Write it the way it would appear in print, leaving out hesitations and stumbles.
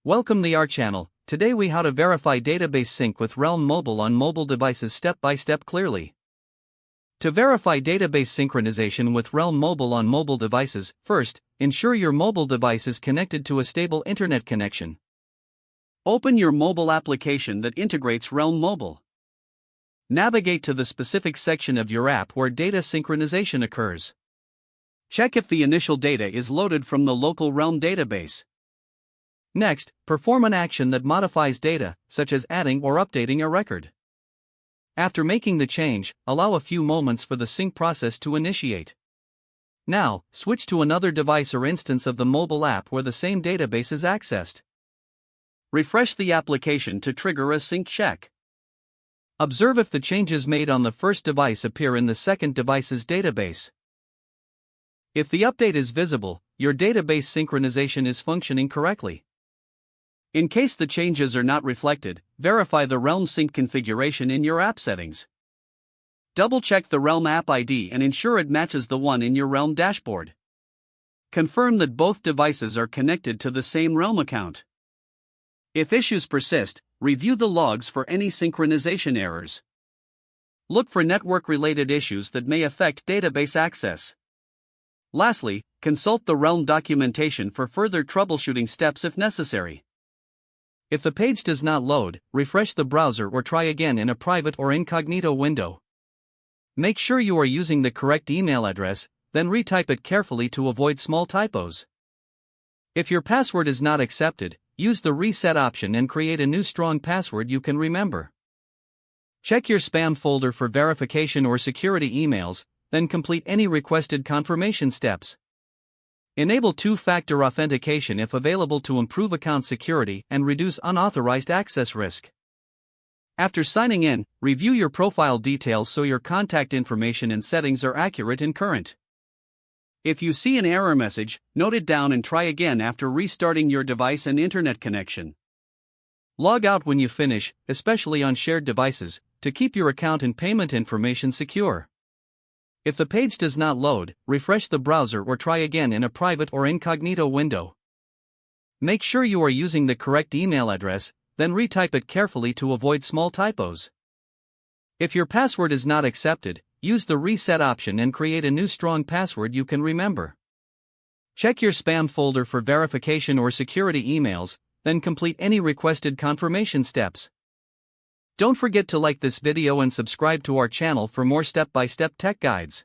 Welcome to our channel. Today we how to verify database sync with Realm Mobile on mobile devices step by step clearly. To verify database synchronization with Realm Mobile on mobile devices, first, ensure your mobile device is connected to a stable internet connection. Open your mobile application that integrates Realm Mobile. Navigate to the specific section of your app where data synchronization occurs. Check if the initial data is loaded from the local Realm database. Next, perform an action that modifies data, such as adding or updating a record. After making the change, allow a few moments for the sync process to initiate. Now, switch to another device or instance of the mobile app where the same database is accessed. Refresh the application to trigger a sync check. Observe if the changes made on the first device appear in the second device's database. If the update is visible, your database synchronization is functioning correctly. In case the changes are not reflected, verify the Realm Sync configuration in your app settings. Double-check the Realm App ID and ensure it matches the one in your Realm dashboard. Confirm that both devices are connected to the same Realm account. If issues persist, review the logs for any synchronization errors. Look for network-related issues that may affect database access. Lastly, consult the Realm documentation for further troubleshooting steps if necessary. If the page does not load, refresh the browser or try again in a private or incognito window. Make sure you are using the correct email address, then retype it carefully to avoid small typos. If your password is not accepted, use the reset option and create a new strong password you can remember. Check your spam folder for verification or security emails, then complete any requested confirmation steps. Enable two-factor authentication if available to improve account security and reduce unauthorized access risk. After signing in, review your profile details so your contact information and settings are accurate and current. If you see an error message, note it down and try again after restarting your device and internet connection. Log out when you finish, especially on shared devices, to keep your account and payment information secure. If the page does not load, refresh the browser or try again in a private or incognito window. Make sure you are using the correct email address, then retype it carefully to avoid small typos. If your password is not accepted, use the reset option and create a new strong password you can remember. Check your spam folder for verification or security emails, then complete any requested confirmation steps. Don't forget to like this video and subscribe to our channel for more step-by-step tech guides.